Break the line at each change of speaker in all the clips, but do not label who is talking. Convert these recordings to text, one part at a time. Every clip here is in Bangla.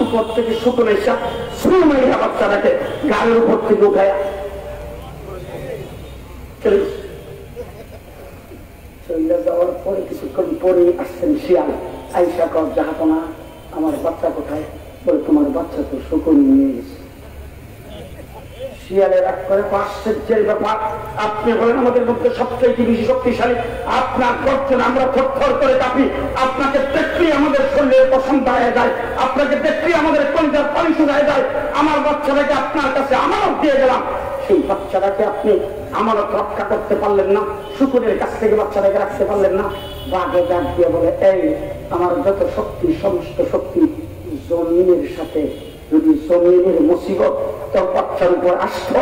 উপর থেকে শুকনো সুমাইয়া বাচ্চাটাকে গাড়ির উপর থেকে উঠায় চলে যাওয়ার পরে কিছুক্ষণ পরে আসছেন শিয়াল। আইসা কর জাহাপনা আমার বাচ্চা কোথায়? বলে তোমার বাচ্চা তো শুকুন নিয়ে গেছে। শিয়ালের এক করে আশ্চর্যের ব্যাপার, আপনি বলেন আমাদের মধ্যে সবচেয়ে বেশি শক্তিশালী, আপনার গর্জনে আমরা থরথর করে কাঁপি, আপনাকে দেখলেই আমাদের শরীরের পছন্দ হয়ে যায়, আপনাকে দেখলেই আমাদের কলিজার পানি শুকায় যায়। আমার বাচ্চাটাকে আপনার কাছে আমানত দিয়ে গেলাম, সেই বাচ্চাটাকে আপনি আমানত রক্ষা করতে পারলেন না, শুকুরের কাছ থেকে বাচ্চাটাকে রাখতে পারলেন না। বাঘে ডাক দিয়ে বলে, এই আমার যত শক্তি সমস্ত শক্তি জমিনের সাথে যদি জমিনের মুসিবত তোর বাচ্চার উপর আসত,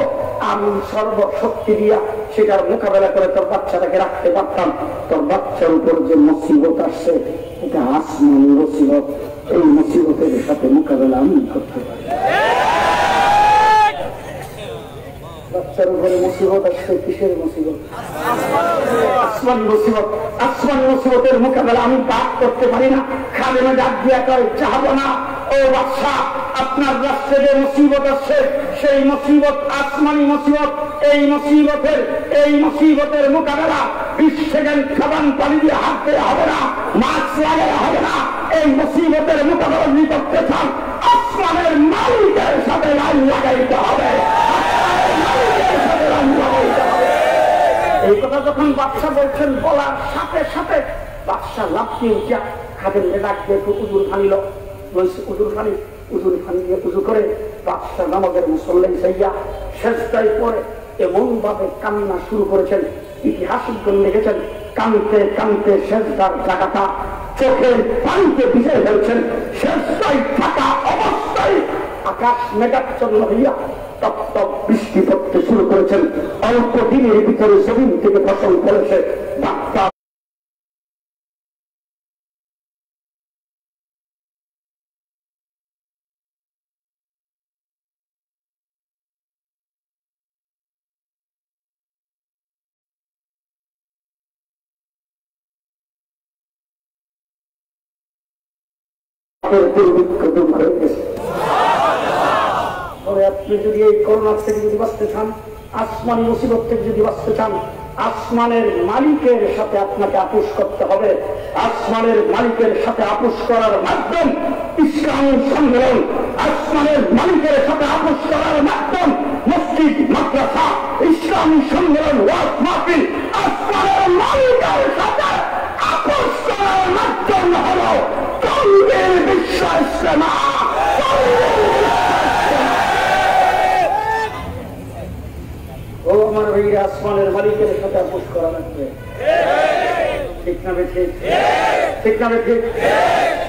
আমি সর্বশক্তি দিয়া সেটার মোকাবেলা করে তোর বাচ্চাটাকে রাখতে পারতাম। তোর বাচ্চার উপর যে মুসিবত আসছে এটা আসমানি মুসিবত, এই মুসিবতের সাথে মোকাবেলা আমি করতে পারি। বাচ্চার উপরে মুসিবত আসছে, কিসের মুসিবত? আসমানি মুসিবত। আসমানি মুসিবতের মোকাবেলা আমি বাদ করতে পারি না। খালেমে ডাক দিয়া কয়, চাহবো না ও বাদশা, আপনার রাষ্ট্রে যে মুসিবত আসছে সেই মুসিবত আসমানি মুসিবত। এই মুসিবতের মোকাবেলা 20 সেকেন্ড খাবান পানি দিয়ে হাত দেওয়া হবে না, মাস্ক লাগানো হবে না। এই মুসিবতের মোকাবেলা যদি করতে চান আসমানের মালিকের সাথে লাইন লাগাইতে হবে। এই কথা যখন বাদশা বলছেন, বলার সাথে সাথে বাদশা লাফিয়ে উঠিয়া খাদেমকে ডাক দিয়ে উজুর ফানিল। উজুর পানি দিয়ে উজু করে বাদশা নামাজের মুসল্লাই যাইয়া সেজদায় পড়ে এমন ভাবে কান্না শুরু করেছেন, ইতিহাসবিদগণ লিখেছেন কাঁদতে কাঁদতে সেজদার জায়গাটা চোখের পানিতে ভিজে ফেলছেন। সেজদায় থাকা অবস্থায় আকাশ মেঘাচ্ছন্ন হইয়া তপ্ত বৃষ্টি পড়তে শুরু করেছেন। অল্প দিনের ভিতরে জমিন থেকে ফসল ফলেছে। বার্তা আপনি যদি এই করোনা থেকে যদি বাঁচতে চান, আসমানি মুসিবত থেকে যদি বাঁচতে চান, আসমানের মালিকের সাথে আপনাকে আপোষ করতে হবে। আসমানের মালিকের সাথে আপোষ করার মাধ্যম ইসলামী সম্মেলন। আসমানের মালিকের সাথে আপোষ করার মাধ্যম মসজিদ, মাদ্রাসা, ইসলামী সম্মেলন, ওয়াজ মাহফিল। আসমানের মালিকের সাথে আপোষ করার মাধ্যম হলো কলবের বিশ্বাস। ও আমার ভাইরা, আসমানের মালিকের সাথে আপোষ করা লাগবে, ঠিক না বেঠিক? ঠিক না বেঠিক?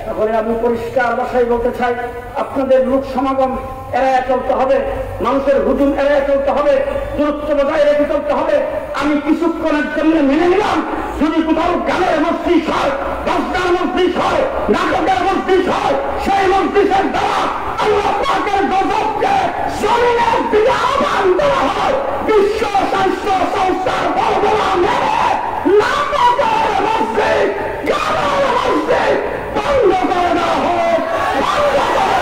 তাহলে আমি পরিষ্কার ভাষায় বলতে চাই, আপনাদের লোক সমাগম এড়ায় চলতে হবে, মানুষের হুজুম এড়ায় চলতে হবে, দূরত্ব বজায় রেখে চলতে হবে। আমি কিছুক্ষণের জন্য মেনে নিলাম যদি কোথাও গানের মসজিদ হয়, দশটার মসজিদ হয়, নাটকের মসজিদ হয়, সেই মসজিদের দ্বারা আল্লাহ পাকের গজবকে জমিনের দিকে আহ্বান করা হয়। বিশ্ব স্বাস্থ্য সংস্থার বলবলা মেনে নাটকের মসজিদ, গানের মসজিদ বন্ধ করে দেওয়া হোক, বন্ধ করে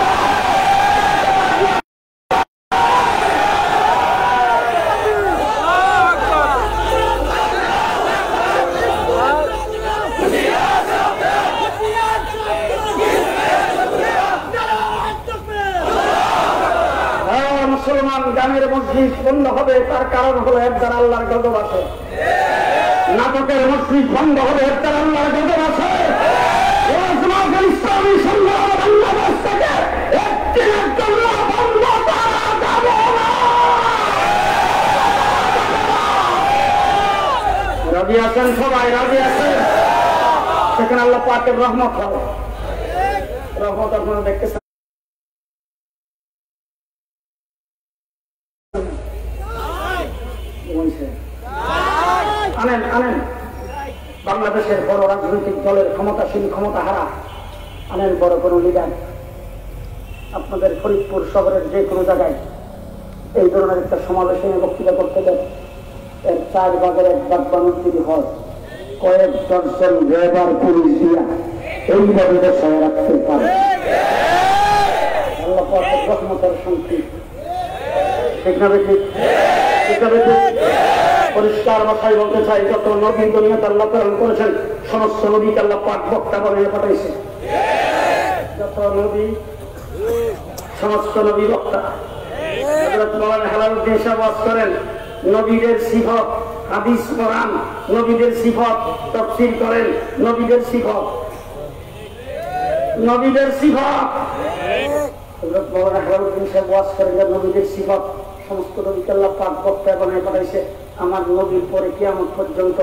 মুসলমান গানের মসজিদ বন্ধ হবে। তার কারণ হলো এর দ্বারা আল্লাহর গজব আছে। নাটকের মসজিদ বন্ধ হবে, এর দ্বারা আল্লাহর গজব আছে। ইসলামী সংগ্রাম বাংলাদেশ থেকে একদিনের জন্য বন্ধ করা যাবে না। রাজি আছেন সবাই? রাজি আছেন? সেখানে আল্লাহ পাকের রহমত হবে। রহমত আপনারা দেখতেছেন। আনেন বাংলাদেশের বড় রাজনৈতিক দলের ক্ষমতাসীন, ক্ষমতা হারা আনেন বড় কোন লিডার। আপনাদের ফরিদপুর শহরের যে কোনো জায়গায় এই ধরনের একটা সমাবেশে বক্তৃতা করতে দেন, এর 4 ভাগের 1 ভাগ মানুষ যদি হয়, কয়েক দর্শন রেবার পুলিশ দিয়া এইভাবে বসায় রাখতে পারে। রহমতের শান্তি। ঠিক না ঠিক? পরিষ্কার ভাষায় বলতে চাই, যত নবী দুনিয়াতে আল্লাহ প্রেরণ করেছেন সমস্ত নবীকে আল্লাহ পাক বক্তা বানিয়ে পাঠাইছে। যত নবী, সমস্ত নবী বক্তা। হযরত মাওলানা হেলালুদ্দিন সাহেব ওয়াজ করেন, নবীদের সিফত হাদিস কোরআন, নবীদের সিফত তাফসীর করেন, নবীদের সিফত হযরত মাওলানা হেলালুদ্দিন সাহেব ওয়াজ করেন যে নবীদের সিফত সমস্ত নবীকে আল্লাহ পাক বক্তা বানিয়ে পাঠাইছে। আমার নবীর পরে কিয়ামত পর্যন্ত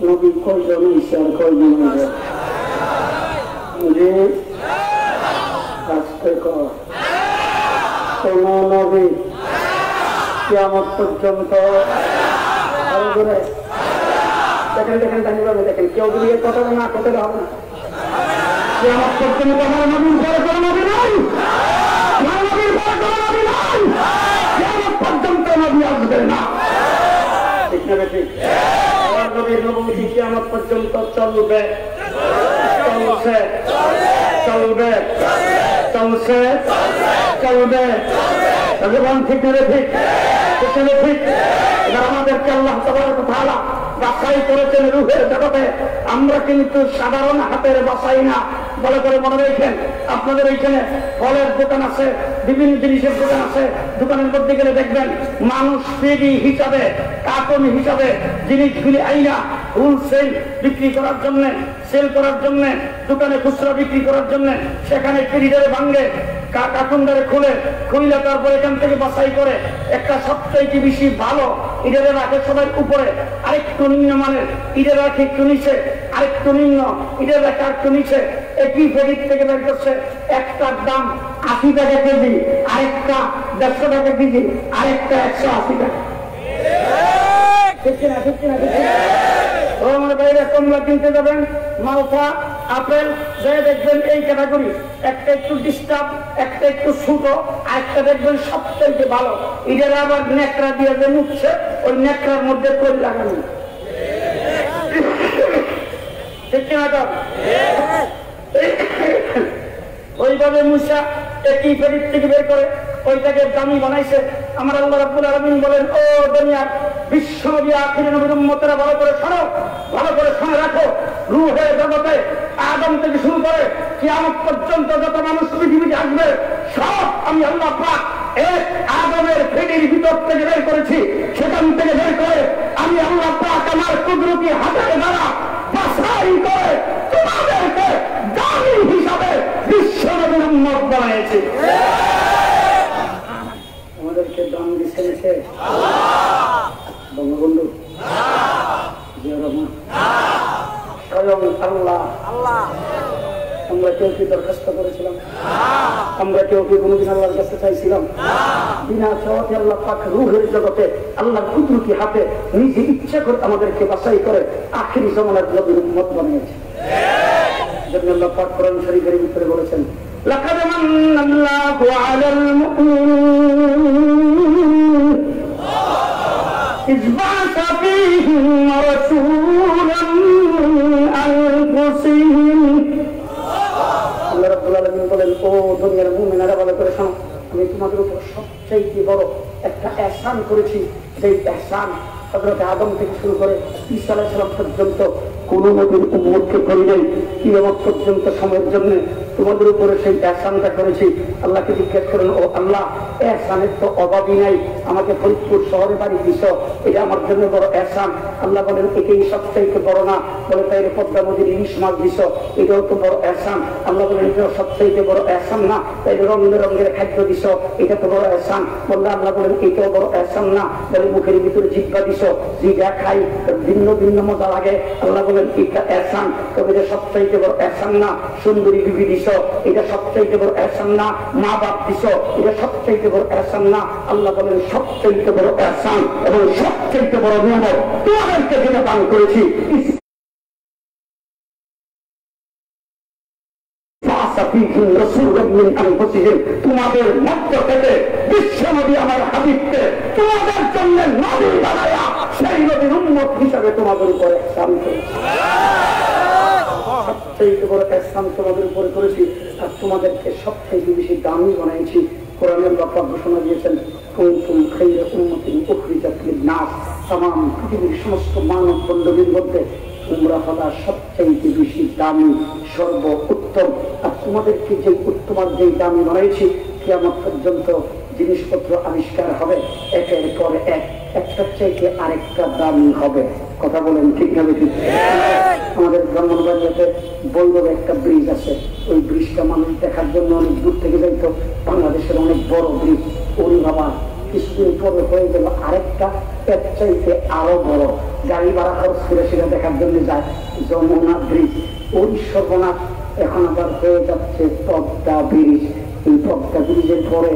নবী কয়জন হইছে আর কয়জন হইছে? জি আজকে কোন নবী কিয়ামত পর্যন্ত দেখেন কেউ যদি এর কথা না করতে হবে না, কিয়ামত পর্যন্ত আমার নবীর পরে কোন নবী নাই, আমার নবীর পরে কোন নবী নাই, কিয়ামত পর্যন্ত নবী আসবে না। ঠিক না ঠিক? আমার নবীর নবুয়্বতি কিয়ামত পর্যন্ত চলবে, চলছে, চলবে, চলছে, চলবে। ঠিক না ঠিক? ঠিক। এবার আমাদেরকে আল্লাহ তাবারক ওয়া তাআলা বাছাই করেছেন রূহের জগতে। আমরা কিন্তু সাধারণ হাতের বাছাই না, ভালো করে মনে রাখেন। আপনাদের এইখানে ফলের দোকান আছে, বিভিন্ন জিনিসের দোকান আছে, দোকানের মধ্যে গেলে দেখবেন মানুষ পেডি হিসাবে, কার্টন হিসাবে জিনিসগুলি আইনা হোলসেল বিক্রি করার জন্য, সেল করার জন্য, দোকানে খুচরা বিক্রি করার জন্য সেখানে পেডিটারে ভাঙে, কার্টুনটারে খুলে তারপর এখান থেকে বাছাই করে একটা সবচাইতে বেশি ভালো ইডারে রাখে সবাই উপরে, আরেকটু নিম্নমানের ইডারে রাখে একটু নিচে, আরেকটু নিম্ন ইডারে রাখে আরেকটু নিচে। একই ফেডিক থেকে বের করছে, একটার দাম 80 টাকা কেজি, আরেকটা 150 টাকা কেজি, আরেকটা 180 টাকা। ঠিক না? ঠিক না? আমার বাইরে কমলা কিনতে যাবেন, মালটা, আপেল যাই দেখবেন এই ক্যাটাগরি, একটা একটু ডিস্টার্ব, একটা একটু ছোট, আরেকটা দেখবেন সবচেয়ে ভালো। এটার আবার নেকড়া দিয়ে যে মুখছে, ওই নেকড়ার মধ্যে কল লাগানো। ঠিক না? ওইভাবে মুসা একই ফেরির থেকে বের করে ওইটাকে দামি বানাইছে। আমার আল্লাহ রাব্বুল আলামিন বলেন, ও দুনিয়ার বিশ্ব নবী আখিরি নবীর উম্মতেরা ভালো করে শোনো, ভালো করে শুনে রাখো। রূহের জগতে আদম থেকে শুরু করে কিয়ামত পর্যন্ত যত মানুষ পৃথিবীতে আসবে সব আমি আল্লাহ পাক এক আদমের ফেডির ভিতর থেকে বের করেছি। সেখান থেকে বের করে আমি আল্লাহ পাক আমার কুদরতি হাতের দ্বারা বাছাই করে তোমাদেরকে দামি হিসাবে বিশ্ব নবীর উম্মত বানিয়েছি। আমাদেরকে দাম দিচ্ছে বঙ্গবন্ধু স্বয়ং আল্লাহ। আমরা কেউ কি দরখাস্ত করেছিলাম? আমরা কেউ কি কোনোদিন আল্লাহর কাছে চাইছিলাম? বিনা চাওয়াতে আল্লাহ পাক রূহের জগতে আল্লাহর কুদরতি হাতে নিজে ইচ্ছা করে আমাদেরকে বাছাই করে আখিরি জামানার নবীর উম্মত বানিয়েছে। আল্লাহ পাক কোরআন শরীফের ভিতরে বলেছেন, লাকাদ মান্নাল্লাহু আলাল মুমিনিন ইয বা'আসা ফীহিম রাসূলান মিন আনফুসিহিম। আল্লাহ রাব্বুল আলামিন বলেন, ও দুনিয়ার মুমিনেরা ভালো করে শোনো, আমি তোমাদের উপর সবচেয়ে বড় একটা ইহসান করেছি। সেই ইহসান হযরত আদম থেকে শুরু করে ঈসা আলাইহিস সালাম পর্যন্ত কোন নবীর উম্মতকে করি নাই। কিয়ামত পর্যন্ত সময়ের জন্য তোমাদের উপরে সেই ইহসানটা করেছি। আল্লাহকে জিজ্ঞেস করেন, ও আল্লাহ, ইহসানের তো অভাবই নাই, আমাকে ফরিদপুর শহরে বাড়ি দিছ, এটা আমার জন্য বড় ইহসান। আল্লাহ বলেন, এটাই সবচাইতে বড় না? বলে, তাই পদ্মা নদীর ইলিশ মাছ দিছ, এটাও তো বড় ইহসান। আল্লাহ বলেন, এটাও সবচাইতে বড় ইহসান না? তাই রঙ বেরঙের খাদ্য দিছ, এটা তো বড় ইহসান। বললে আল্লাহ বলেন, এটাও বড় ইহসান না? বলে, মুখের ভিতরে জিহ্বা দিছ, জিহ্বা খাই, ভিন্ন ভিন্ন মজা লাগে। আল্লাহ বলেন, এটা ইহসান। তবে এটা সবচাইতে বড় ইহসান না? সুন্দরী বিবি দিছ, এটা সবচাইতে বড় ইহসান না? মা বাপ দিছ, এটা সবচাইতে বড় ইহসান না? আল্লাহ বলেন, সবচাইতে বড় ইহসান এবং সবচাইতে বড় নিয়ামত তোমাদেরকে যেটা দান করেছি। তোমাদের মধ্য থেকে বিশ্ব নবী আমার হাবিবকে তোমাদের জন্য নবী বানায়া সেই নবীর উম্মত হিসাবে তোমাদের উপরে ইহসান করেছি। সবচেয়ে বড় ইহসান তোমাদের উপরে করেছি, আর তোমাদেরকে সবচেয়ে বেশি দামি বানাইছি। কোরআনে আল্লাহ পাক ঘোষণা দিয়েছেন, কুনতুম খায়রা উম্মাতিন উখরিজাত লিন-নাস, তামাম পৃথিবীর সমস্ত মানব বন্ধুদের মধ্যে তোমরা হলা সবচাইতে বেশি দামি, সর্ব উত্তম। আর তোমাদেরকে যে উত্তম আর যেই দামি বানাইছি, কিয়ামত পর্যন্ত জিনিসপত্র আবিষ্কার হবে, একের পর এক, একটার চাইতে আরেকটা দামি হবে। কথা বলেন ঠিক না ঠিক? আমাদের ব্রাহ্মণবাড়িয়াতে বৈরবে একটা ব্রিজ আছে, ওই ব্রিজটা মানুষ দেখার জন্য অনেক দূর থেকে যাইতো। বাংলাদেশের অনেক বড় ব্রিজ, ওই বাবা কিছুদিন পরে হয়ে গেল আরেকটা এর চাইতে আরো বড়, গাড়ি ভাড়া খরচ করে সেটা দেখার জন্য যায়। যমুনা ব্রিজ, ওই সর্বনাশ এখন আবার হয়ে যাচ্ছে পদ্মা ব্রিজ। এই পদ্মা ব্রিজের পরে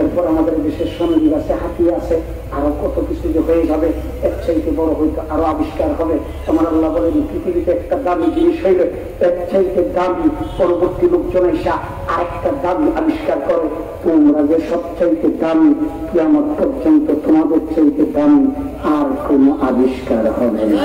এরপর আমাদের দেশের সঙ্গী আছে, হাতি আছে, আরো কত কিছু যে হয়ে যাবে, এর চাইতে বড় হইতো আরো আবিষ্কার হবে। আমার আল্লাহ বলেন, পৃথিবীতে একটা দামি জিনিস হইবে, এর চাইতে দামি পরবর্তী লোকজন এসে আরেকটা দামি আবিষ্কার করে। তোমরা যে সবচাইতে দামি, কিয়ামত পর্যন্ত তোমাদের চাইতে দামি আর কোন আবিষ্কার হবে না।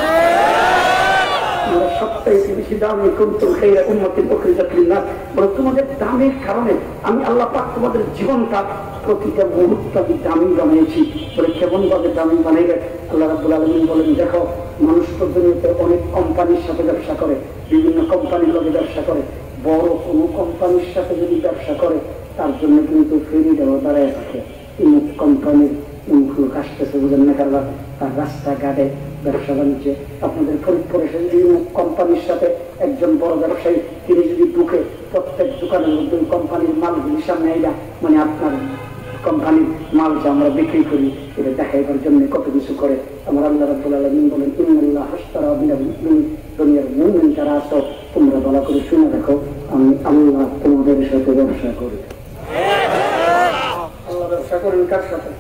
সবচাইতে বেশি দামি কুনতুম খায়রা উম্মাতিন উখরিজাত লিন-নাস, বলে তোমাদের দামের কারণে আমি আল্লাহ পাক তোমাদের জীবনটা প্রতিটা মুহূর্ত আমি দামি বানিয়েছি। বলে কেমন ভাবে দামি বানাইবে? আল্লাহ রাব্বুল আলামিন বলেন, দেখো মানুষ তো দুনিয়াতে অনেক কোম্পানির সাথে ব্যবসা করে, বিভিন্ন কোম্পানির লোকে ব্যবসা করে। বড় কোনো কোম্পানির সাথে যদি ব্যবসা করে, তার জন্য কিন্তু ফেরি দেওয়া দাঁড়ায় থাকে। এই কোম্পানির লোক আসতেছে, বুঝেন না কারবার, তার রাস্তাঘাটে ব্যবসা বাণিজ্যে আপনাদের ফরিদপুরে কোম্পানির সাথে একজন বড় ব্যবসায়ী, তিনি যদি ঢুকে প্রত্যেক দোকানের মধ্যে কোম্পানির মালগুলির সামনে এলা, মানে আপনার কোম্পানির মাল যে আমরা বিক্রি করি, এটা দেখাইবার জন্য কত কিছু করে। আমার আল্লাহ রাব্বুল আলামিন বলেন, ইন্নাল্লাহ হাশতারা মিনাল মুমিনিন, দুনিয়ার মুমিন যারা আছো তোমরা ভালো করে শুনে রাখো, আমি আল্লাহ তোমাদের সাথে ব্যবসা করি। আল্লাহ ব্যবসা করেন কার সাথে?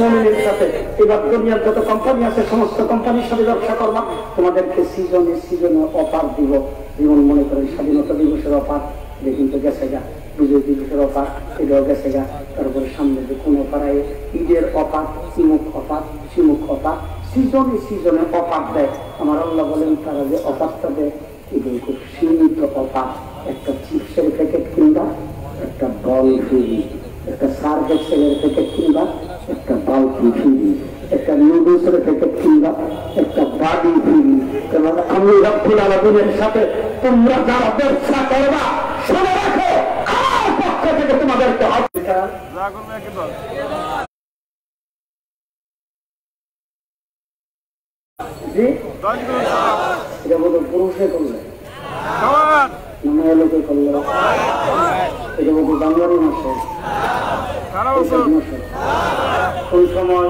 মুমিনের সাথে। এবার দুনিয়ার যত কোম্পানি আছে সমস্ত কোম্পানির সাথে ব্যবসা করবা। তোমাদেরকে সিজনে সিজনে অফার দিব। যেমন মনে করেন স্বাধীনতা দিবসের অফার, এটা কিন্তু গেছে গা, বিজয় দিবসের অফার, এটাও গেছে গা। তারপরে সামনে যে কোন অফার আয়, ঈদের অফার, ইমুক অফার, সিমুক অফার, সিজনে সিজনে অফার দেয়। আমার আল্লাহ বলেন, তারা যে অফারটা দেয় এটা খুব সীমিত অফার। একটা চিপসের প্যাকেট কিনবা, একটা বল ফ্রি, একটা সার্ফ এক্সেলের প্যাকেট কিনবা, একটা বালতি ফ্রি, একটা নুডলসের প্যাকেট কিনবা, একটা বাড়ি ফ্রি। এবং আমি রব্বুল আলামিনের সাথে তোমরা যারা ব্যবসা করবা, শুনে রাখো আমার পক্ষ থেকে তোমাদেরকে এটা বোধ পুরুষে করলে, মেয়ে লোকে করলে, এটা বোধ জানুয়ারি মাসে, কোন সময়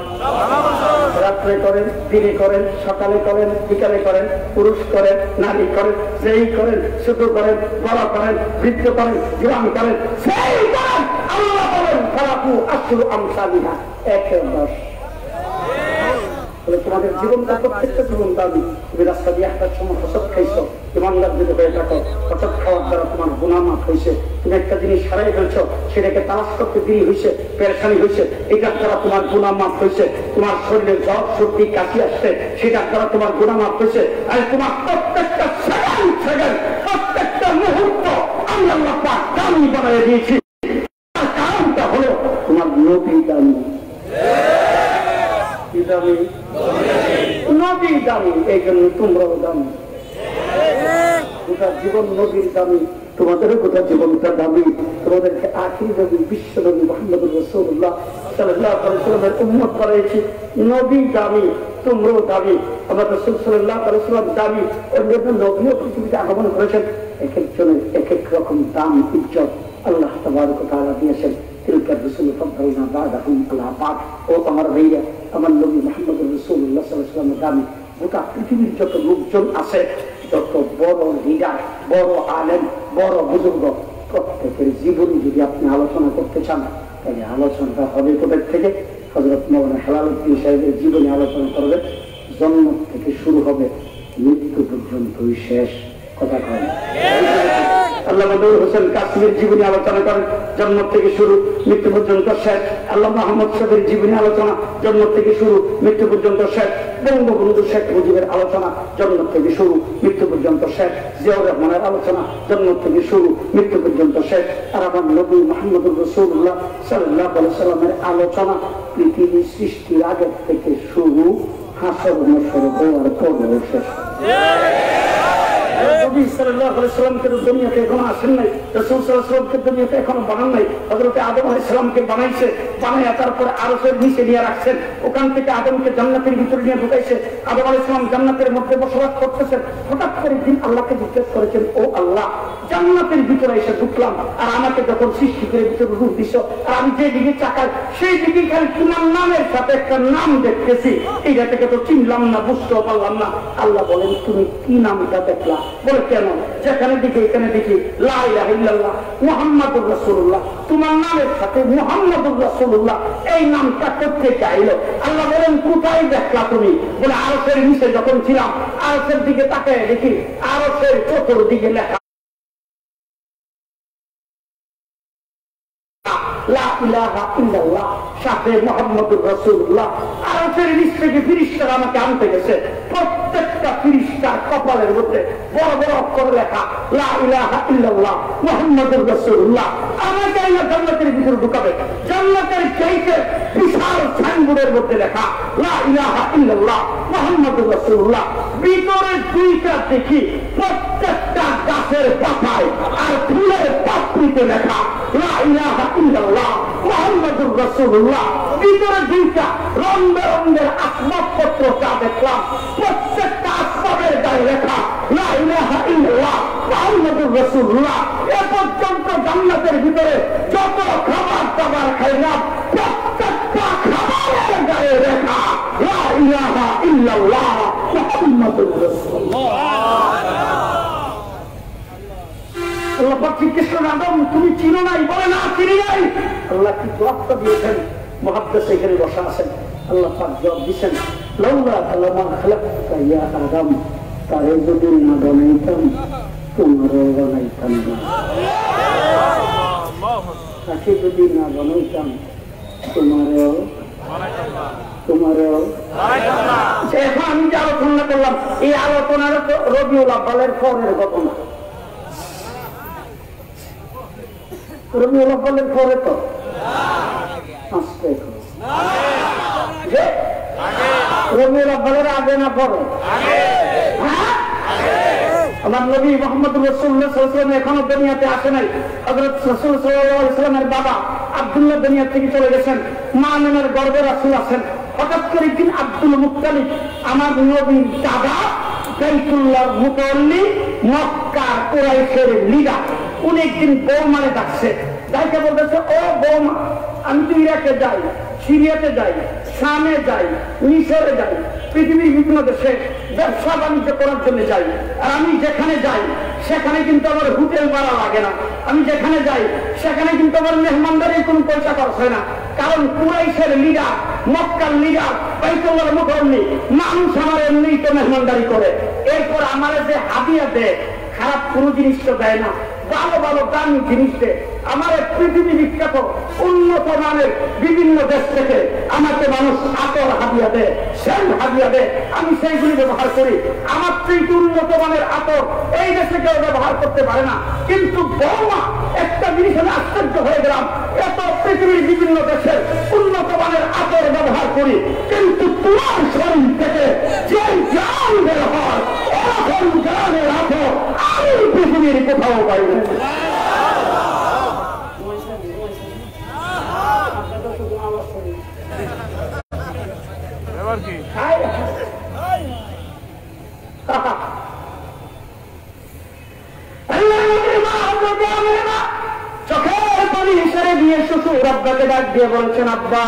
রাত্রে করেন, দিনে করেন, সকালে করেন, বিকালে করেন, পুরুষ করেন, নারী করেন, যেই করেন, ছোট করেন, বড় করেন, বৃদ্ধ করেন, গ্রাম করেন, সেই করেন। আল্লাহ বলেন, ফালাকু আশরু আমসালিহা, 1/10। তোমাদের জীবনটা প্রত্যেকটা জীবন দাবি। তুমি রাস্তা দিয়ে একটা সময় হসত খাইছো, ইমানদার যদি হয়ে থাকো, হসত খাওয়ার দ্বারা তোমার গুনাহ মাফ হয়েছে। তুমি একটা জিনিস হারাই ফেলছো, সেটাকে তালাশ করতে দেরি হয়েছে, পেরেশানি হয়েছে, এটার দ্বারা তোমার গুনাহ মাফ হয়েছে। তোমার শরীরে জ্বর, সর্দি, কাশি আসছে, সেটার দ্বারা তোমার গুনাহ মাফ হয়েছে। আর তোমার প্রত্যেকটা সেকেন্ড, প্রত্যেকটা মুহূর্ত আমি আল্লাহ পাক দামি বানিয়ে দিয়েছি। তার কারণটা হলো তোমার নবী দামি, নবী দামি, এই জন্য তোমরাও দামি। গোটা জীবন নবীর দামি, তোমাদেরও গোটা জীবনটা দামি। তোমাদেরকে আখির নবী, বিশ্ব নবী মুহাম্মদুর রাসূলুল্লাহ সাল্লাল্লাহু আলাইহি ওয়াসাল্লামের উম্মত বানাইছি। নবী দামি, তোমরাও দামি। আমরা রাসূল সাল্লাল্লাহু আলাইহি ওয়াসাল্লাম দামি। অন্যান্য নবীও পৃথিবীতে আগমন করেছেন, এক একজনের এক এক রকম দাম, ইজ্জত আল্লাহ তাবারক ওয়া তাআলা দিয়েছেন। তিলকার রাসূল ফাদদালনা বা'দাহুম আলা বা'দ। ও আমার ভাইয়া, আমার নবী মুহাম্মদুর রাসূলুল্লাহ সাল্লাল্লাহু আলাইহি ওয়াসাল্লামের দামি। গোটা পৃথিবীর যত লোকজন আছে, যত বড় লিডার, বড় আলেম, বড় বুজুর্গ, প্রত্যেকের জীবনী যদি আপনি আলোচনা করতে চান, তাহলে আলোচনাটা হবে কোথার থেকে? হযরত মাওলানা হেলালুদ্দিন সাহেবের জীবনী আলোচনা করবে। জন্ম থেকে শুরু হবে, মৃত্যু পর্যন্তই শেষ। কথা কয় আল্লামা নূর হোসেন কাসিমের জীবনী আলোচনা করেন, জন্ম থেকে শুরু মৃত্যু পর্যন্ত শেষ। আল্লাহ মোহাম্মদ সাহেবের জীবনী আলোচনা জন্ম থেকে শুরু মৃত্যু পর্যন্ত শেষ। বঙ্গবন্ধু শেখ মুজিবের আলোচনা জন্ম থেকে শুরু মৃত্যু পর্যন্ত শেষ। জিয়াউর রহমানের আলোচনা জন্ম থেকে শুরু মৃত্যু পর্যন্ত শেষ। আর আমার নবী মুহাম্মদুর রাসূলুল্লাহ সাল্লাল্লাহু আলাইহি ওয়াসাল্লামের আলোচনা পৃথিবী সৃষ্টির আগে থেকে শুরু, হাসর নসর হওয়ার পরেও শেষ। নবী সাল্লাল্লাহু আলাইহি ওয়াসাল্লামকে দুনিয়াতে এখনো আসেন নাই, রাসূল সাল্লাল্লাহু আলাইহি ওয়াসাল্লামকে দুনিয়াতে এখনো বানান নাই। হযরত আদম আলাইহিস সালামকে বানাইছে, বানাইয়া তারপরে আরশের নিচে নিয়ে রাখছেন। ওখান থেকে আদমকে জান্নাতের ভিতরে নিয়ে ঢুকাইছে। আদম আলাইহিস সালাম জান্নাতের মধ্যে বসবাস করতেছেন। হঠাৎ করে দিন আল্লাহকে জিজ্ঞেস করেছেন, ও আল্লাহ, জান্নাতের ভিতরে এসে ঢুকলাম, আর আমাকে যখন সৃষ্টি করে ভিতরে রূপ দিছ, আর আমি যে দিকে চাকাই সেই দিকে খালি তোমার নামের সাথে একটা নাম দেখতেছি, এইটা থেকে তো চিনলাম না, বুঝতেও পারলাম না। আল্লাহ বলেন, তুমি কি নামটা দেখলা? বলে, কেন? যেখানে দেখি এখানে দেখি লা ইলাহা ইল্লাল্লাহ মুহাম্মাদুর রাসূলুল্লাহ, তোমার নামের সাথে মুহাম্মাদুর রাসূলুল্লাহ এই নামটা করতে চাইলো। আল্লাহ বলেন, কোথায় দেখলা তুমি? বলে, আরশের নিচে যখন ছিলাম, আরশের দিকে তাকায় দেখি আরশের চতুর্দিকে লেখা লা ইলাহা ইল্লাল্লাহ সাথে মুহাম্মাদুর রাসূলুল্লাহ। আরশের নিচ থেকে ফেরেশতারা আমাকে আনতে গেছে। প্রত্যেকটা ফেরেশতার কপালের মধ্যে বড় বড় অক্ষরে লেখা লা ইলাহা ইল্লাল্লাহ মুহাম্মাদুর রাসূলুল্লাহ। আমাকে এই জান্নাতের ভিতরে ঢুকাবে। জান্নাতের চাইতে বিশাল সাইনবোর্ডের মধ্যে লেখা লা ইলাহা ইল্লাল্লাহ মুহাম্মাদুর রাসূলুল্লাহ। ভিতরে দুইটা দেখি, প্রত্যেকটা গাছের পাতায় আর ফুলের পাপড়িতে লেখা লা ইলাহা ইল্লাল্লাহ মুহাম্মাদুর রাসূলুল্লাহ। ভিতরে দুইটা রং বেরঙের আসবাবপত্র যা দেখলাম, প্রত্যেকটা আসবাবের গায়ে লেখা লা ইলাহা ইল্লাল্লাহ মুহাম্মাদুর রাসূলুল্লাহ। এ পর্যন্ত জান্নাতের ভিতরে যত খাবার দাবার খাইলাম, প্রত্যেকটা খাবারের গায়ে লেখা লা ইলাহা ইল্লাল্লাহ মুহাম্মাদুর রাসূলুল্লাহ। আল্লাহ পাক জিজ্ঞেস করেন, আদম তুমি চিনো নাই? বলে, না, চিনি নাই। আল্লাহ কি জবাবটা দিয়েছেন? মুহাদ্দিস এখানে বসা আছেন। আল্লাহ পাক জবাব দিয়েছেন, লাউলা কালামা খালাকতা ইয়া আদম, তারে যদি না বানাইতাম তোমারও বানাইতাম না। তাকে যদি না বানাইতাম তোমারও এখন আমি যে আলোচনা করলাম, এই আলোচনার রবিউল আব্বালের পরের ঘটনা। রবিউল আব্বালের পরে তো রবিউল আব্বালের আগে না পরে? আমার নবী মুহাম্মদুর রাসূলুল্লাহ সাল্লাল্লাহু আলাইহি ওয়াসাল্লাম এখনো দুনিয়াতে আসে নাই। হযরত রাসূল সাল্লাল্লাহু আলাইহি ওয়াসাল্লামের বাবা আব্দুল্লাহ দুনিয়া থেকে চলে গেছেন। মা নামের গর্ভে রাসূল আছেন। হঠাৎ করে একদিন আব্দুল মুত্তালিব, আমার নবীর দাদা, বাইতুল্লাহর মুতাওয়াল্লি, মক্কা কুরাইশের লিডার, উনি একদিন বৌমারে ডাকছে। ডাইকে বলতেছে, ও বৌমা, আমি তো ইরাকে যাই, সিরিয়াতে যাই, শামে যাই, মিশরে যাই, পৃথিবীর বিভিন্ন দেশে ব্যবসা বাণিজ্য করার জন্য যাই। আর আমি যেখানে যাই সেখানে কিন্তু আমার হোটেল ভাড়া লাগে না। আমি যেখানে যাই সেখানে কিন্তু আমার মেহমানদারির কোনো পয়সা খরচ হয় না। কারণ কুরাইশের লিডার, মক্কার লিডার, বাইতুল্লাহর মুতাওয়াল্লি, মানুষ আমার এমনি তো মেহমানদারি করে। এরপর আমার যে হাদিয়া দেয়, খারাপ কোনো জিনিস তো দেয় না, ভালো ভালো দামি জিনিস দেয়। আমার পৃথিবী বিখ্যাত উন্নত মানের বিভিন্ন দেশ থেকে আমাকে মানুষ আতর হাদিয়া দেয়, সেন্ট হাদিয়া দেয়। আমি সেইগুলি ব্যবহার করি। আমার থেকে উন্নত মানের আতর এই দেশে কেউ ব্যবহার করতে পারে না। কিন্তু বৌমা, একটা জিনিস আমি আশ্চর্য হয়ে গেলাম, এত পৃথিবীর বিভিন্ন দেশের উন্নত মানের আতর ব্যবহার করি, কিন্তু তোমার শরীর থেকে যে জান বের হয়, এরকম জানের আতর আমি পৃথিবীর কোথাও পাই না। চোখের পানি সেরে দিয়ে শ্বশুর আব্বাকে ডাক দিয়ে বলছেন, আব্বা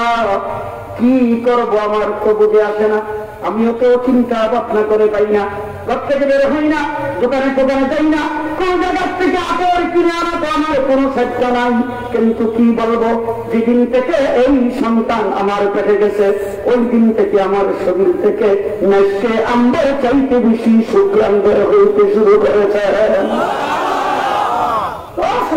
কি করবো, আমার তো বুঝে আসে না। আমিও তো চিন্তা ভাবনা করে পাই না, ঘর থেকে বের হই না, দোকানে দোকানে যাই না, কোন জায়গার থেকে আতর কিনে আনা তো আমার কোনো চেষ্টা নাই। কিন্তু কি বলবো, যেদিন থেকে এই সন্তান আমার পেটে গেছে, ওই দিন থেকে আমার শরীর থেকে নেশে আম্বের চাইতে বেশি শুক্রাম বের হইতে শুরু করেছে।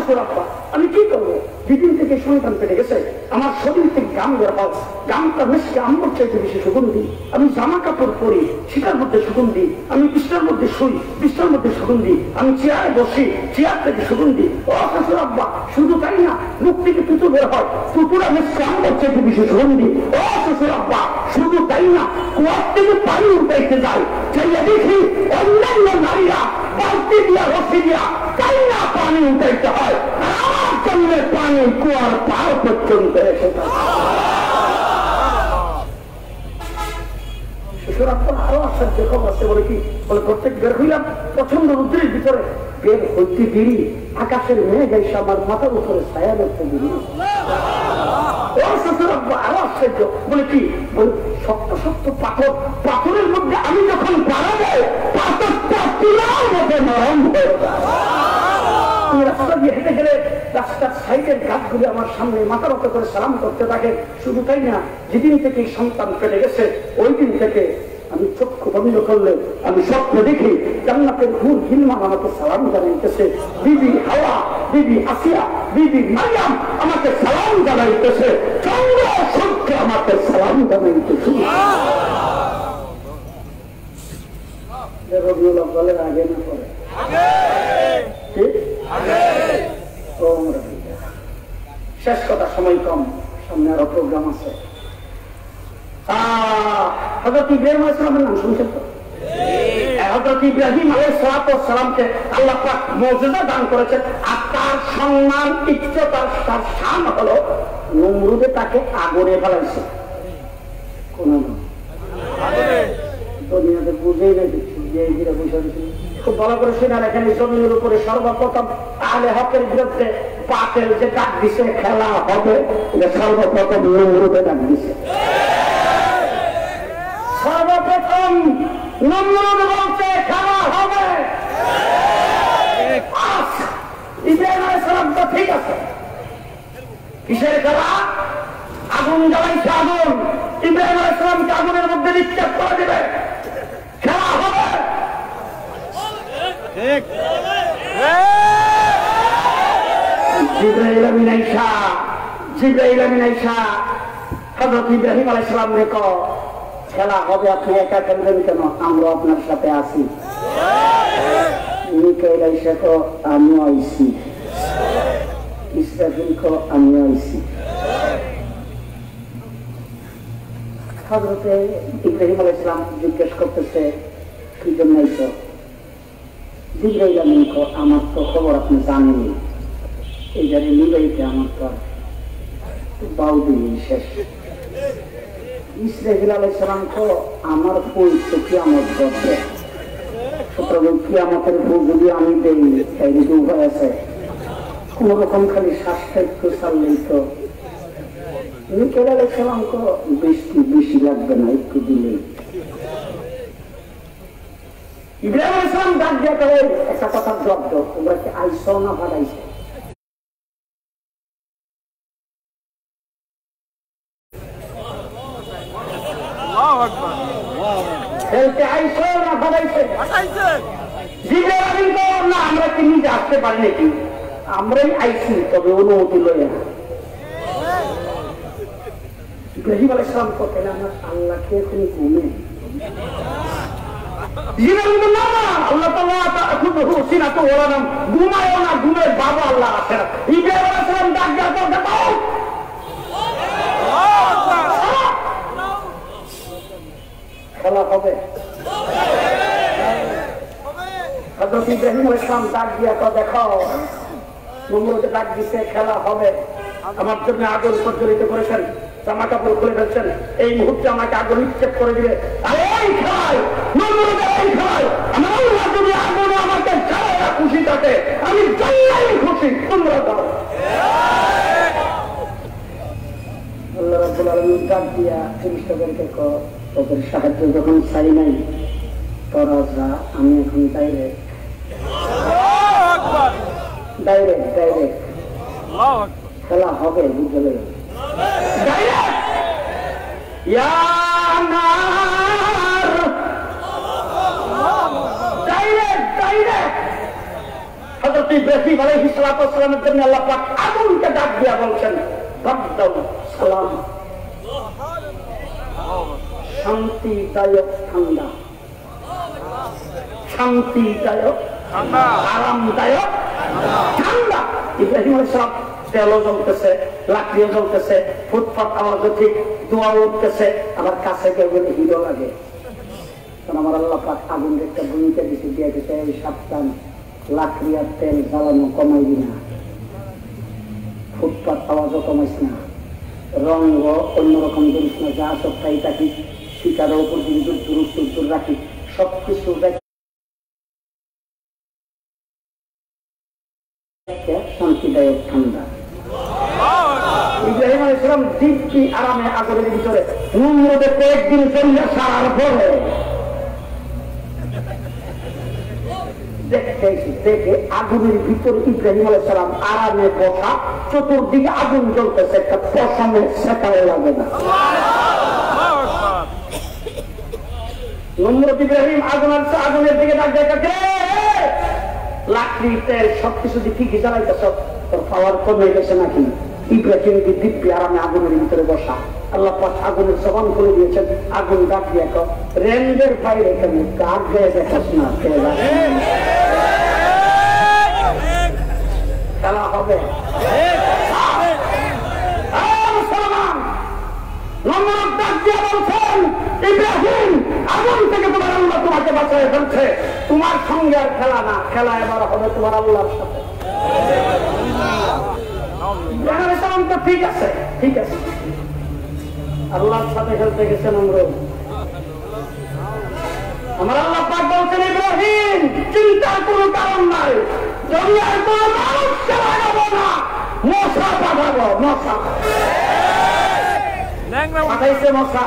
শ্বশুর আব্বা আমি কি করবো? যেদিন থেকে সন্তান পেটে গেছে আমার শরীর থেকে গাম বের হয়, গামটা মিশকে আমার চাইতে বেশি সুগন্ধি। আমি জামা কাপড় পরি, সেটার মধ্যে সুগন্ধি। আমি বিছনার মধ্যে শুই, বিছনার মধ্যে সুগন্ধি। আমি চেয়ারে বসি, চেয়ার থেকে সুগন্ধি। ও শ্বশুর আব্বা শুধু তাই না, মুখ থেকে তুতু বের হয়, তুতুরা মিশকে আমার চাইতে বেশি সুগন্ধি। ও শ্বশুর আব্বা শুধু তাই না, কুয়ার থেকে পানি উঠাইতে যায়, চাইয়া দেখি অন্যান্য নারীরা বালতি দিয়া রসি দিয়া তাই না পানি উঠাইতে হয়, আমার জন্য পানি কুয়ার পার পর্যন্ত এসে শ্বশুর আব্বা আরো আশ্চর্য খবর আছে। বলে কি? বলে প্রত্যেক বের হইলাম প্রচন্ড রুদ্রের ভিতরে, বের হইতে দেরি আকাশের মেয়ে গাইছে আমার মাথার উপরে ছায়া দেখতে দেরি। আরো আশ্চর্য। বলে কি? বলে শক্ত শক্ত পাথর, পাথরের মধ্যে আমি যখন পারা যাই পাথরটা তুলার মধ্যে নরম হয়ে যায়। রাস্তা দিয়ে হেঁটে গেলে রাস্তার সাইডের গাছগুলি আমার সামনে মাথার উপর করে সালাম করতে থাকে। শুধু তাই না, যেদিন থেকে সন্তান পেটে গেছে ওই দিন থেকে আমি চক্ষু বন্ধ করলে আমি স্বপ্ন দেখি জান্নাতের হুর গিলমান আমাকে সালাম জানাইতেছে, বিবি হাওয়া, বিবি আসিয়া, বিবি মারিয়াম আমাকে সালাম জানাইতেছে, চন্দ্র সূর্য আমাকে সালাম জানাইতেছে। রবিউল্লাহ বলে আগে না পরে? শেষ কথা, সময় কম, সামনে আরো প্রোগ্রাম আছে। হযরত ইব্রাহিম আলাইহিস সালামের নাম শুনছেন তো? হযরত ইব্রাহিম আলাইহিস সালামকে আল্লাহ পাক মুজিজা দান করেছেন, আর তার সম্মান ইজ্জত আর তার শান হলো নমরুদে তাকে আগুনে ফেলাইছে। কোন দুনিয়াতে বুঝেই না দিচ্ছি যে এই জিরা বুঝে খুব ভালো করে শোনার। এখানে জমিনের উপরে সর্বপ্রথম আহলে হকের বিরুদ্ধে বাতিল যে ডাক দিছে খেলা হবে, সর্বপ্রথম নমরুদে ডাক দিছে। সর্বপ্রথম নমরুদ বলছে খেলা হবে। ইব্রাহিম আলাইহিস সালাম তো ঠিক আছে, কিসের খেলা? আগুন জ্বালাইছে, আগুন। ইব্রাহিম আলাইহিস সালামকে আগুনের মধ্যে নিক্ষেপ করে দেবে, খেলা হবে। জিবরাইল আমিন আইসা হযরত ইব্রাহিম আলাইহিস সালামকে কয় খেলা হবে, আপনি একা খেলবেন কেন? আমরা আপনার সাথে আছি। মিকাইল আইসা কয় আমিও আইছি, ইসরাফিল কয় আমিও আইছি। হযরত ইব্রাহিম আলাইহিস সালাম জিজ্ঞেস করতেছে কি জন্য আইছো? জিবরাইল আমিন কয় আমার তো খবর আপনি জানেনই, এই জানি নিবাইতে আমার তো বাউ দিন শেষ। ইসরাফিল আলাইহিস সালাম কয় আমার ফুল তো কিয়ামত ঘটবে, সুতরাং কিয়ামতের ফুল যদি আমি দেই তাই যদি উপায় আছে, কোন রকম খালি শ্বাসটা একটু চাললেই তো। মিকাইল আলাইহিস সালাম কয় বেশি লাগবে না, একটু দিলেই। ইব্রাহিম আলাইহিস সালাম ডাক দিয়ে কয় একটা কথার জবাব দাও, তোমরা কি আইছো না ভাড়াইছো? আমরা কি নিজে আসতে পারি নাকি? আমরাই আইসি, তবে অনুমতি লইয়া। ইব্রাহিম আলাইহিস সালাম কইলেন আমার আল্লাহকে তুমি ঘুমে ঘুমায় না, ঘুমের বাবা আল্লাহ আছে না। ইব্রাহিম আলাইহিস সালাম ডাক দেখাও খেলা হবে। হযরত ইব্রাহিম আলাইহিস সালাম ডাক দিয়া তো দেখাও, নমরুদ ডাক দিছে খেলা হবে। আমার জন্য আগুন প্রজ্বলিত করেছেন, জামা কাপড় খুলে ফেলছেন, এই মুহূর্তে আমাকে আগুন নিক্ষেপ করে দিবে। আমার আল্লাহ যদি আগুনে আমাকে জ্বালায়া খুশি থাকে, আমি জ্বালাই খুশি, তোমরা দাও। আল্লাহ রাব্বুল আলামিন ডাক দিয়া ফেরেশতাদেরকে কয় তোদের সাহায্য যখন চাই নাই তোরা যা, আমি এখন ডাইরেক্ট খেলা হবে, বুঝলে? হযরত ইব্রাহিম আলাইহিস সালামের জন্য আল্লাহ পাক আগুনকে ডাক দিয়া বলছেন বাদদাউ সালাম, শান্তিদায়ক ঠান্ডা, শান্তিদায়ক আরামদায়ক ঠান্ডা। ইব্রাহিম আলাইহিস সালাম তেলও জ্বলতেছে, লাকড়িও জ্বলতেছে, ফুটফাট আওয়াজও ঠিক, ধোঁয়া উঠতেছে, আবার কাছে কেউ গেলে হিরো লাগে। কারণ আমার আল্লাহ পাক আগুন একটা ভূমিকা দিতে দিয়ে দিতে, এই সাবধান, লাকড়ি আর তেল জ্বালানো কমাইবি না, ফুটপাত আওয়াজও কমাইস না, রঙ অন্যরকম জিনিস না, যা সব তাই থাকি, শিকারের উপর দিন দূর রাখি, সবকিছু শান্তিদায়ক ঠান্ডা। ইব্রাহিম আলাইহিস সালাম দিব্যি আরামে আগুনের ভিতরে নমরুদে কয়েকদিন চলে সারার পরে দেখে আগুনের ভিতরে ইব্রাহিম আলাইহিস সালাম আরামে বসা, চতুর্দিকে আগুন জ্বলতেছে, একটা পশমে সেকাও লাগে না। নমরুদ ইব্রাহিম আগুনের দিকে ডাক দেখে, লাকড়ি তেল সবকিছু দিয়ে ঠিকই জ্বালাইতেছ, তোর পাওয়ার কমে গেছে নাকি? ইব্রাহিম দিব্যি আরামে আগুনের ভিতরে বসা, আল্লাহ পাক আগুনের জবান করে দিয়েছেন, আগুন ডাক দিয়ে রেঞ্জের বাইরে কেন কাক গিয়ে দেখাস না, খেলা হবে। ইব্রাহিম, আগুন থেকে তোমার আল্লাহ তোমাকে বাঁচায় ফেলছে, তোমার সঙ্গে আর খেলা না, খেলা এবার হবে তোমার আল্লাহর সাথে। তো ঠিক আছে, ঠিক আছে, আল্লাহর সাথে খেলতে গেছেন নমরুদ। আমার আল্লাহ পাক বলছেন, ইব্রাহিম চিন্তার কোনো কারণ নাই, দুনিয়ার কোনো মানুষকে লাগাবো না, মশা পাঠাবো, মশা পাঠাইছে, মশা।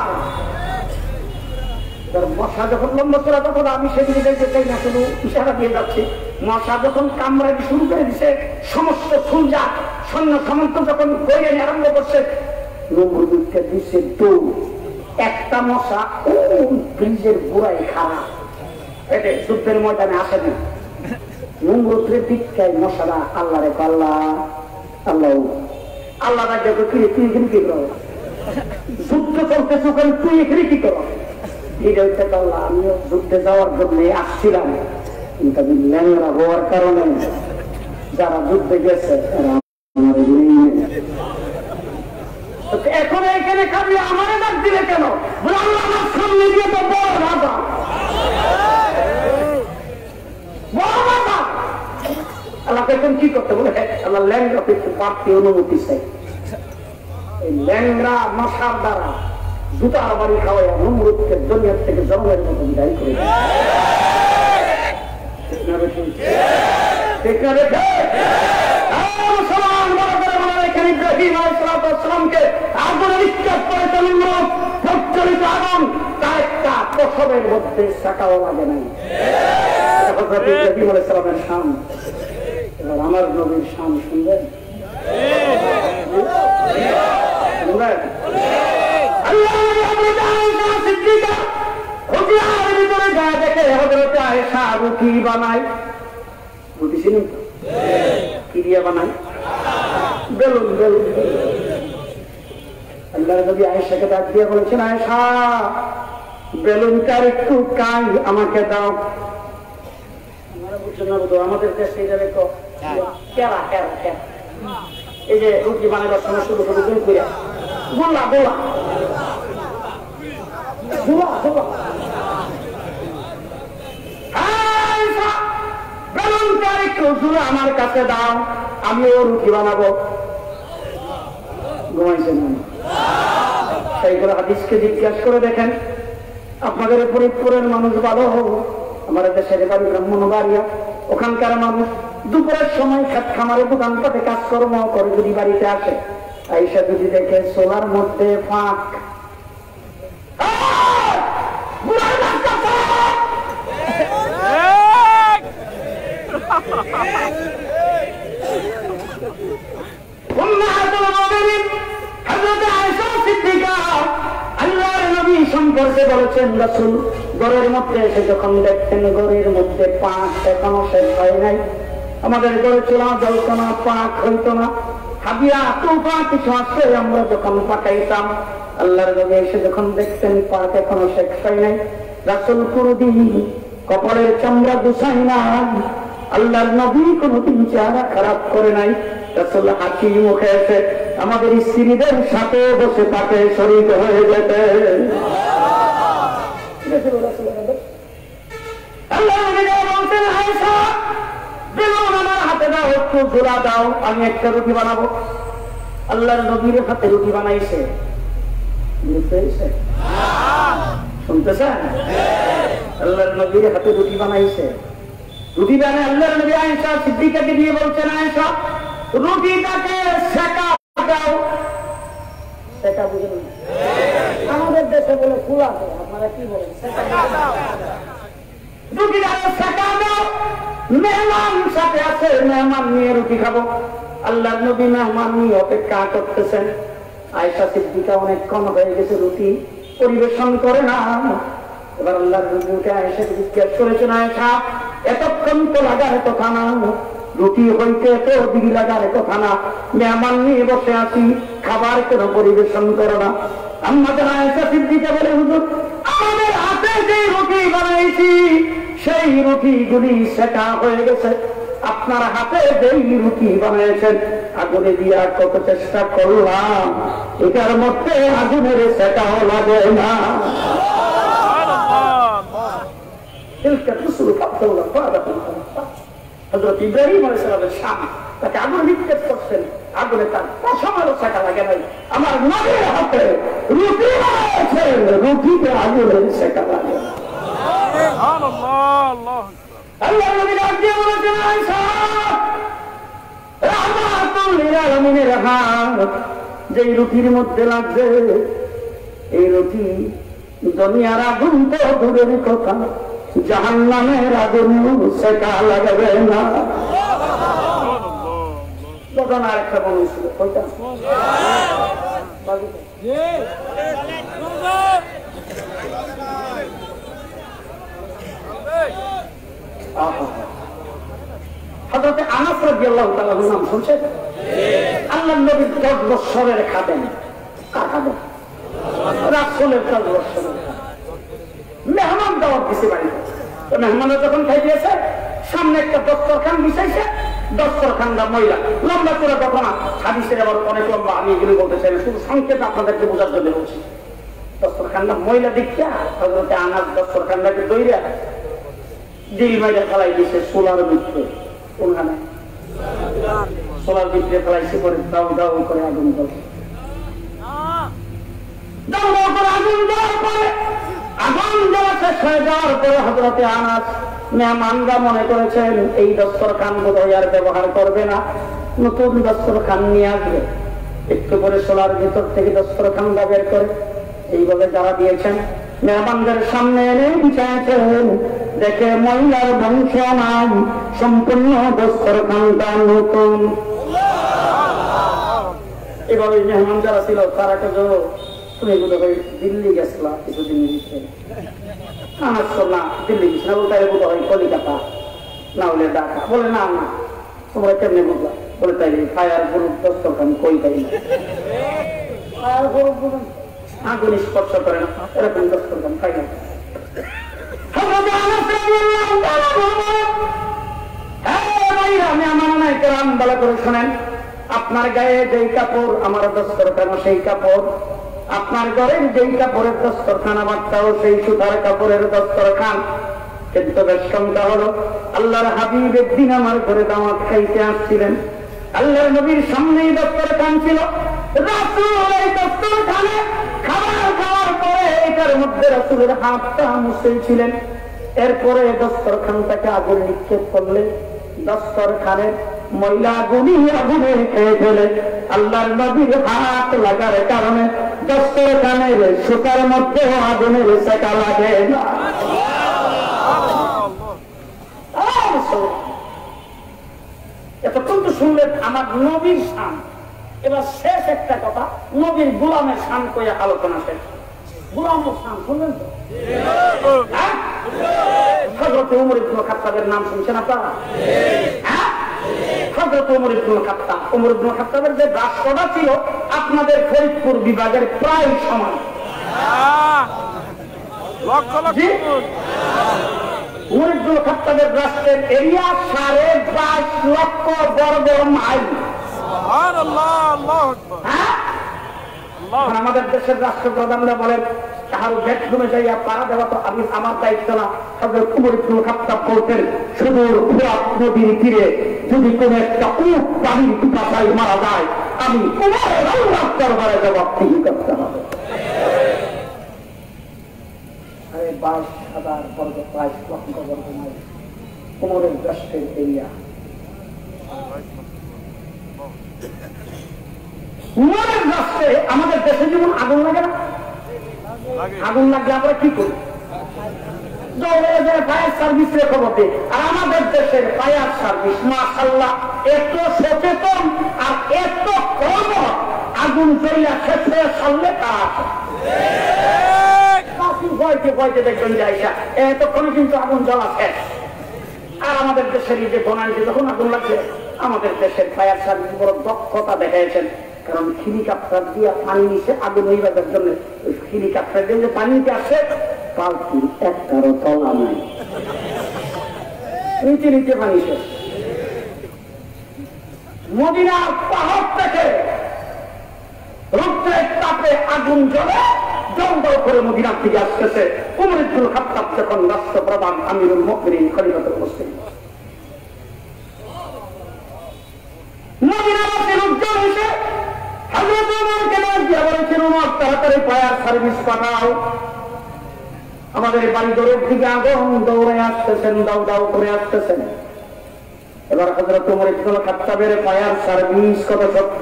মশা যখন লম্বা চলা, তখন আমি সেদিকে যাইতে চাই না, শুধু ইশারা দিয়ে যাচ্ছি। মশা যখন কামড়াতে শুরু করে দিছে, সমস্ত ফুলজা সৈন্য সামন্ত যখন বইয়ে আরম্ভ করছে, নমরুদকে দিচ্ছে দৌড়। একটা মশা ব্রিজের গোড়ায় খাড়া, এটা যুদ্ধের ময়দানে আসেনি। নমরুদের দিকটায় মশারা আল্লাহ রে আল্লাহ আল্লাহ আল্লাহ রাজ্য তুই এখানে কি করো, যুদ্ধ চলতেছে ওখানে তুই এখানে কি করো? আল্লাহ, আমিও যুদ্ধে যাওয়ার জন্য আসছিলাম, কিন্তু আমি ল্যাংড়া হওয়ার কারণে যারা যুদ্ধে গেছে এখন এখানে খাবি, আমার ডাক দিলে কেন? আমার সামনে দিয়ে তো বড় রাজা, বড় রাজা। আল্লাহকে এখন কি করতে বলে? আল্লাহ ল্যাংড়া পেতে পারতে অনুমতি চাই। এই ল্যাংড়া মশার দ্বারা জুতার বাড়ি খাওয়াই নমরুদকে দুনিয়ার থেকে জন্মের মতো বিদায় করে প্রসবের মধ্যে শাখাও লাগে নাই। ইব্রাহিম আলাইহিস সালামের শান, এবার আমার নবীর শান শুনবেন। রুটি বানায়, রুটি চিনি তো, কি দিয়ে বানায়? Balloon, balloon. আল্লাহর নবী আয়েশাকে ডাক দিয়ে বলেছেন, আয়েশা বেলুনটার একটু কাই আমাকে দাও। আপনারা বুঝছেন না, আমাদের দেশে কেরা কেরা কেরা, এই যে রুটি বানাবার সময় শুরু করে গোলা গোলা গোলা গোলা আমার কাছে দাও, আমিও রুটি বানাবো। ঘুমাইছেন সেইগুলো হাদিসকে জিজ্ঞাসা করে দেখেন। আপনাদের ফরিদপুরের মানুষ ভালো হোক, আমাদের দেশের বাড়ি ব্রাহ্মণবাড়িয়া, ওখানকার মানুষ দুপুরের সময় খেত খামারে দোকানপাটে কাজকর্ম করে যদি বাড়িতে আসে, আইসা যদি দেখে সোলার মধ্যে ফাঁক, সম্পর্কে বলেছেন রাসূল, ঘরের মধ্যে এসে যখন দেখতেন ঘরের মধ্যে পাঁচ এখনো শেষ হয় নাই, আমাদের ঘরে চোলা জ্বলত না, পাক হইত না, হাবিয়া তোফা কিছু আছে আমরা যখন পাকাইতাম, আল্লাহর নবী এসে যখন দেখতেন পাক এখনো শেষ হয় নাই, রাসূল কোনদিন কপালের চামড়া গুছাই না, আল্লাহর নবী কোনদিন চেহারা খারাপ করে নাই। রাসূল হাসি মুখে এসে আমাদের স্ত্রীদের সাথে বসে পাকে শরীক হয়ে যেতেন। আল্লাহ নবী বলতেন, আয়েশা বেলুন আমার হাতে দাও, একটু ঝোলা দাও, আমি একটা রুটি বানাবো। আল্লাহর নবীর হাতে রুটি বানাইছে, শুনতেছেন? আল্লাহর নবীর হাতে রুটি বানাইছে, রুটি বানায় আল্লাহর নবী আয়েশা সিদ্দিকাকে দিয়ে বলছেন, আয়েশা রুটিটাকে সেকা দাও। সেকা বুঝলেন? আমাদের দেশে বলে ফুলা, আপনারা কি বলেন? রুটিটাকে সেকা দাও, মেহমান সাথে আছে, মেহমান নিয়ে রুটি খাবো। আল্লাহর নবী মেহমান নিয়ে অপেক্ষা করতেছেন। আয়েশা সিদ্দিকা অনেকক্ষণ হয়ে গেছে, রুটি পরিবেশন করে না। এবার আল্লাহর নবী উঠে আয়েশাকে জিজ্ঞেস করেছেন, আয়েশা এতক্ষণ তো লাগার কথা না, রুটি হইতে এত দিদি লাগার কথা না, মেহমান নিয়ে বসে আছি, খাবার কেন পরিবেশন করো না? আমাদের আয়েশা সিদ্দিকা বলে, হুজুর আমাদের হাতে যে রুটি বানাইছি সেই রুটিগুলি সেকা হয়ে গেছে, আপনার হাতে যেই রুটি বানিয়েছেন আগুনে দিয়া কত চেষ্টা করলাম, এটার মধ্যে আগুনের সেটাও লাগে না। হযরত ইব্রাহিম আলাইহিস সালামের স্বামী তাকে আগুনে নিক্ষেপ করছেন, আগুনে তার পশমেরও সেকা লাগে নাই। আমার নবীর হাতে রুটি বানিয়েছেন, রুটিতে আগুনের সেকা লাগে না। আল্লাহ নবী ডাক দিয়ে বলেছেন, আয়েশা রাহমাতুল লিল আলামিনের হাত যেই রুটির মধ্যে লাগছে, এই রুটি দুনিয়ার আগুন তো দূরের কথা, জাহান্নামের আগুনেও সেকা লাগবে না। ঘটনা একটা মনে ছিল, কইটা হযরত আনাস রাদিয়াল্লাহু তাআলা নাম শুনছেন? আল্লাহর নবীর 10 বছরের খাদেম, কার খাদেম? রাসূলের 10 বছরের মেহমান দাওয়াত দিছে বাড়িতে। তো মেহমানরা যখন খাইতেছে, সামনে একটা দস্তরখান বিছাইছে, দস্তরখানটা ময়লা, লম্বা চূড়া ঘটনা, হাদিসের আবার অনেক লম্বা, আমি এগুলো বলতে চাই না, শুধু সংক্ষেপে আপনাদেরকে বোঝার জন্য বলছি। দস্তরখানটা ময়লা দেখিয়া হযরত আনাস দস্তরখানটাকে দইরা দিল মাইরা ফেলাই দিয়েছে সোলার ভিতরে, কোনখানে সোলার ভিতরে ফেলাইছে, করে দাও দাও করে আগুন জ্বলছে, দাও দাও করে আগুন জ্বলার পরে আগুন জ্বলা শেষ হয়ে যাওয়ার পরে হযরত আনাস মেহমানরা মনে করেছেন এই দস্তরখান বোধহয় আর ব্যবহার করবে না, নতুন দস্তরখান নিয়ে আসবে। একটু করে সোলার ভিতর থেকে দস্তরখানটা বের করে এইভাবে যারা দিয়েছেন মেহমানদের সামনে এনে বিছাইছেন, দেখে মহিলার বংশ নাই, সম্পূর্ণ দস্তরখানটা নতুন। এভাবে মেহমান যারা ছিল তারা কেউ, তুমি বোধহয় দিল্লি গেছিলা কিছুদিন ভিতরে, না দিল্লি গেছিল বলতে বোধ হয় কলিকাতা না হলে ঢাকা, বলে না না তোমরা কেমনি বুঝলা, বলে তাই ফায়ার গ্রুপ দস্তরখান কই তাই না, ফায়ার গ্রুপ আগুন স্পর্শ করে না, এরকম দস্তরখান পাই না। আপনার গায়ে যেই কাপড় আমার দস্তরখান সেই কাপড়, আপনার ঘরের যেই কাপড়ের দস্তরখান আমারটাও সেই সুতার কাপড়ের দস্তরখান। কিন্তু বেশমটা হলো আল্লাহর হাবিব একদিন আমার ঘরে দাওয়াত খাইতে আসছিলেন, আল্লাহর নবীর সামনেই দস্তরখান ছিল, রাসূল এই দস্তরখানে খাবার খাওয়ার পরে এটার মধ্যে রাসূলের হাতটা মুছেছিলেন। এরপরে দস্তরখানটাকে আগুন নিক্ষেপ করলে দস্তরখানের ময়লা গুলি আগুনে খেয়ে ফেলে। আল্লাহর নবীর হাত লাগার কারণে দস্তরখানের সুতার মধ্যে আগুনের সেকা লাগে না। এতক্ষণ তো শুনলেন আমার নবীর শান, এবার শেষ একটা কথা, নবীর গোলামের শান কইয়া আলোচনা শেষ। গোলামের শান শুনলেন তো? হযরত ওমর ইবনে খাত্তাবের নাম শুনছেন আপনারা? হযরত ওমর ইবনে খাত্তাব। ওমর ইবনে খাত্তাবের যে রাষ্ট্রটা ছিল আপনাদের ফরিদপুর বিভাগের প্রায় সমান। ওমর ইবনে খাত্তাবের রাষ্ট্রের এরিয়া 22.5 লক্ষ বর্গ মাইল। আমাদের দেশের রাষ্ট্রপ্রধানরা বলেন কারো বেডরুমে যাইয়া পাড়া দেওয়া তো আমি আমার দায়িত্ব না। হযরত ওমর ইবনে খাত্তাব বলতেন সুদূর ফুরাত নদীর তীরে যদি কোন একটা উট পানির পিপাসায় মারা যায় আমি ওমর আল্লাহর দরবারে জবাবদিহি করতে হবে। 22,000 বর্গ 22 লক্ষ বর্গ মাইল ওমরের রাষ্ট্রের এরিয়া। ওমরের রাষ্ট্রে আমাদের দেশে যেমন আগুন লাগে না, আগুন লাগলে আমরা কি করি? ফায়ার সার্ভিস রে খবর দিই। আর আমাদের দেশের ফায়ার সার্ভিস মাশাআল্লাহ এত সচেতন আর এত কম আগুন জ্বলা শেষ হয়ে সামনে কাজ ভয়তে ভয়তে দেখবেন যাইসা এতক্ষণে কিন্তু আগুন জ্বলা শেষ। আর আমাদের দেশের এই যে বনানীতে যখন আগুন লাগছে আমাদের দেশের ফায়ার সার্ভিস বড় দক্ষতা দেখাইছেন। কারণ হেলিকপ্টার দিয়ে পানি নিচে আগুন নিভাবার জন্য হেলিকপ্টার দিয়ে যে পানিতে আসে পাল্টি একটারও তলা নাই, নিচে নিচে পানি শেষ। মদিনার পাহাড় থেকে রৌদ্রের তাপে আগুন জ্বলে জলদল করে মদিনার দিকে আসতেছে। ওমর ইবনে খাত্তাব যখন রাষ্ট্রপ্রধান আমিরুল মুমিনিন খলিফাতুল মুসলিমিন মদিনাবাসীর উজ্জ্বল হিসেবে হযরত ওমরকে দিয়ে বলেছেন ওমর তাড়াতাড়ি ফায়ার সার্ভিস পাঠাও। আমাদের বাড়ি ঘরের দিকে আগুন দৌড়ে আসতেছেন, দাউ দাউ করে আসতেছেন। এবার হযরত ওমর ইবনে খাত্তাবের ফায়ার সার্ভিস কত শক্ত।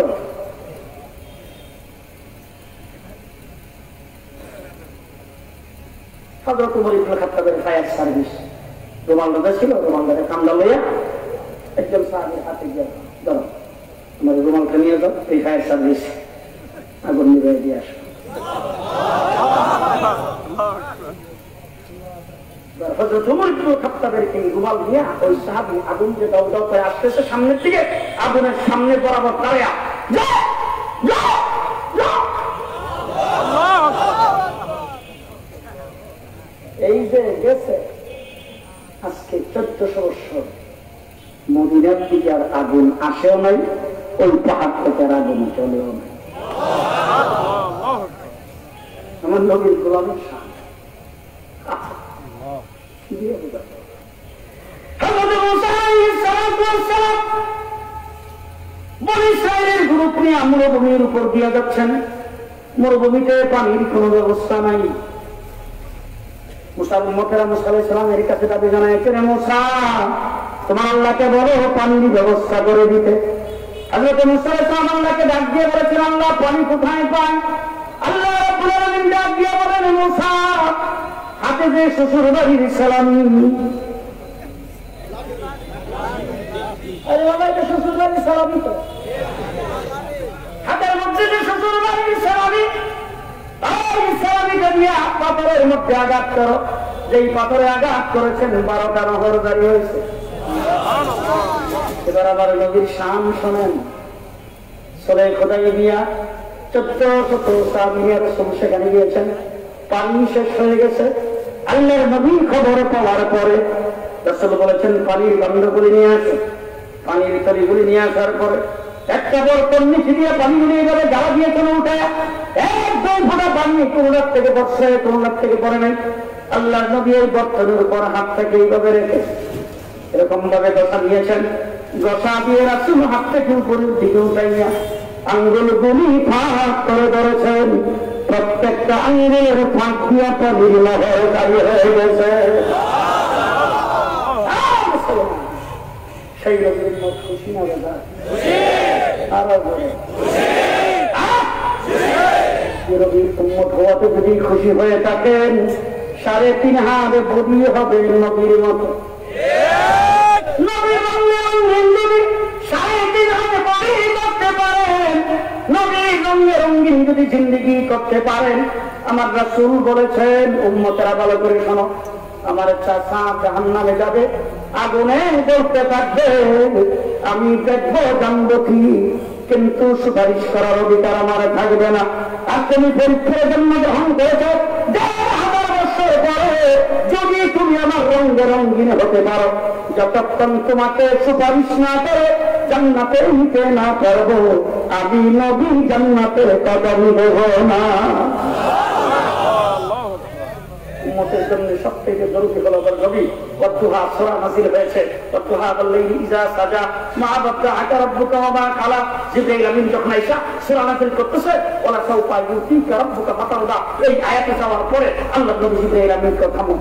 হযরত ওমর ইবনে খাত্তাবের ফায়ার সার্ভিস রুমালটা ছিল, রুমালটাকে কামড়া লইয়া একজন সাহাবীর হাতে গিয়ে ধরো আমার রুমালটা নিয়ে যাও, এই ফায়ার সার্ভিস আগুন নিভিয়ে দিয়ে আসো। হযরত ওমর ইবনে খাত্তাবের এই রুমাল নিয়ে ওই সাহাবী আগুন যে দাউ দাউ করে আসতেছে সামনের দিকে আগুনের সামনে বরাবর দাঁড়ায়া যাও যাও যাও। এই যে গেছে আজকে 1400 বছর মদিনার দিকে আর আগুন আসেও নাই, ওই পাহাড় থেকে আর আগুন চলেও নাই। আমার নবীর গোলামের শান বনী ইসরাঈলের গ্রুপ নিয়ে মরুভূমির উপর দিয়ে যাচ্ছেন। মরুভূমিতে পানির কোন ব্যবস্থা নাই। মুসা উম্মতেরা মুসা আলাইহিস সালামের কাছে দাবি জানাইছেন, মুসা তোমার আল্লাহকে বলো পানির ব্যবস্থা করে দিতে। হযরত মুসা আলাইহিস সালাম আল্লাহকে ডাক দিয়ে বলেছেন আল্লাহ পানি কোথায় পাই? আল্লাহ রাব্বুল আলামিন ডাক দিয়ে বলেন মুসা হাতে যে শ্বশুর বাড়ির সালামি। আরে বাবা এটা শ্বশুর বাড়ির সালামি তো, হাতের মধ্যে যে শ্বশুর বাড়ির সালামি, এই সালামিটা দিয়ে পাথরের মধ্যে আঘাত করো। যেই পাথরে আঘাত করেছেন 12টা নহর জারি হয়েছে। এবার আবার নবীর শান শোনেন। সূরা হুদাইবিয়া 1400 সাহাবীরা রাসূল সেখানে গিয়েছেন, পানি শেষ হয়ে গেছে। আল্লাহর নবীর খবর পাওয়ার পরে রাসূল বলেছেন পানির গন্ধগুলি নিয়ে আসো। পানির তলিগুলি নিয়ে আসার পরে একটা বর্তন নিচে দিয়ে পানিগুলি এইভাবে জ্বালা দিয়ে চলে উঠে একদম ফোটা পানি কোনার থেকে পড়ছে, কোনার থেকে পড়ে নাই। আল্লাহর নবী ওই বর্তনের উপর হাতটাকে এইভাবে রেখে এরকম ভাবে গসা দিয়েছেন। গসা দিয়ে রাসূল হাত থেকে উপরের দিকে উঠাইয়া আঙ্গুলগুলি ফাঁক করে ধরেছেন। প্রত্যেকটা আঙ্গুলের ফাঁক দিয়া পানির লহর জারি হয়ে গেছে। সেই নবীর মত খুশি না দাদা? আরো বলে নবীর উম্মত হওয়াতে যদি খুশি হয়ে থাকেন 3.5 হাত বডি হবে নবীর মতো। নবীর রঙে রঙিন যদি 3.5 হাত বডি করতে পারেন, নবীর রঙে রঙিন যদি জিন্দেগি করতে পারেন, আমার রাসূল বলেছেন উম্মতেরা ভালো করে শোনো, আমার চাচা জাহান্নামে যাবে, আগুনে জ্বলতে থাকবে, আমি দেখবো জানবো কি, কিন্তু সুপারিশ করার অধিকার আমার থাকবে না। আর তুমি পরীক্ষার জন্য গ্রহণ করেছো, 1000 বছর পরে যদি তুমি আমার রঙে রঙিন হতে পারো, যতক্ষণ তোমাকে সুপারিশ না করে জান্নাতে নিতে না পারবো, আমি নবী জান্নাতে কদম দেব না। উম্মতের জন্য সবথেকে জরুরি হলো নবী। ওয়াদুহা সূরা নাযিল হয়েছে, ওয়াদুহা আল-লাইলি ইযা সাজা মা বাদ্দাআকা রাব্বুকা ওয়া মা কালা। জিবরাইল আমিন যখন আয়েশা সূরা নাযিল করতেছে, ওয়ালা সাউফা ইউতিকা রাব্বুকা ফাতারদা, এই আয়াতে যাওয়ার পরে আল্লাহ নবী জিবরাইল আমিনকে থামো।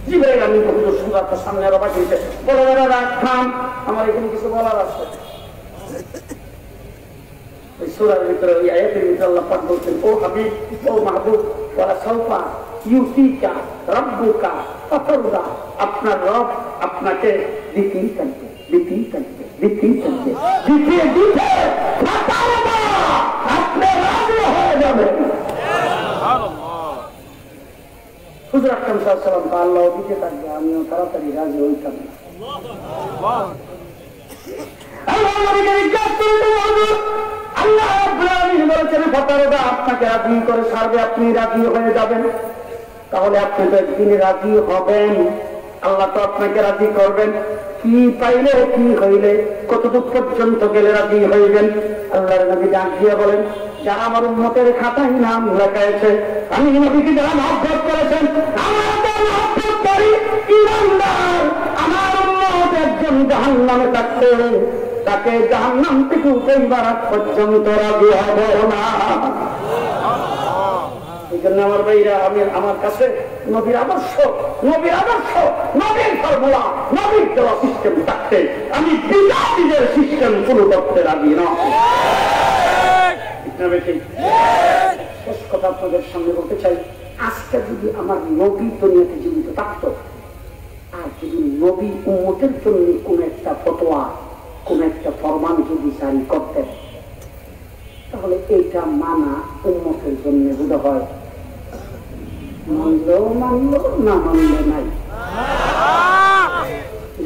জিবরাইল আমিন হুজুর সুরাটার সামনে রবা দিয়েছে, বলে রাখাম আমার এখানে কিছু বলার আছে। ওই সূরার ভিতরে ওই আয়াতের ভিতরে আল্লাহ পাক বলছেন, ও হাবিব, ও মাহবুব, ওয়ালা সাউফা ইউতিকা রাব্বুকা ফাতারদা, আপনার রব আপনাকে দিতেই থাকবে, দিতেই থাকবে, দিতেই থাকবে, দিতে দিতে ফাতারদা, আপনি রাজি হয়ে যাবেন। হুজুর আকরাম সাল্লাল্লাহু আলাইহি ওয়াসাল্লাম আল্লাহ দিতে থাকবে, আমিও তাড়াতাড়ি রাজি হইতাম না। আল্লাহ নবীকে জিজ্ঞাসা করলেন, হুজুর আল্লাহ রাব্বুল আলামিন বলেছেন ফাতারদা, আপনাকে রাজি করে ছাড়বে, আপনি রাজি হয়ে যাবেন। তাহলে আপনি তো একদিন রাজি হবেন, আল্লাহ তো আপনাকে রাজি করবেন। কি পাইলে কি হইলে কতটুক পর্যন্ত গেলে রাজি হইবেন? আল্লাহর নবী ডাক দিয়ে বলেন, যারা আমার উম্মতের খাতায় নাম লেখাইছে, আমি নবীকে যারা মহব্বত করেছেন, আমার মহব্বত করি ঈমানদার, আমার উম্মত একজন জাহান্নামে থাকতে, তাকে জাহান্নাম থেকে উঠাইবার আগ পর্যন্ত রাজি হব না। এই জন্য আমার ভাইরা, আমি আমার কাছে নবীর আদর্শ, নবীর আদর্শ, নবীর ফর্মুলা, নবীর দেওয়া সিস্টেম থাকতে আমি বিজাতিদের সিস্টেম শুরু করতে রাজি না। শেষ কথা আপনাদের সামনে বলতে চাই, আজকে যদি আমার নবী দুনিয়াতে জীবিত থাকত, আর যদি নবী উম্মতের জন্য কোন একটা ফতোয়া, কোন একটা ফরমান যদি জারি করতেন, তাহলে এইটা মানা উম্মতের জন্য বোধ হয় মানলেও মানলো, না মানলে নাই।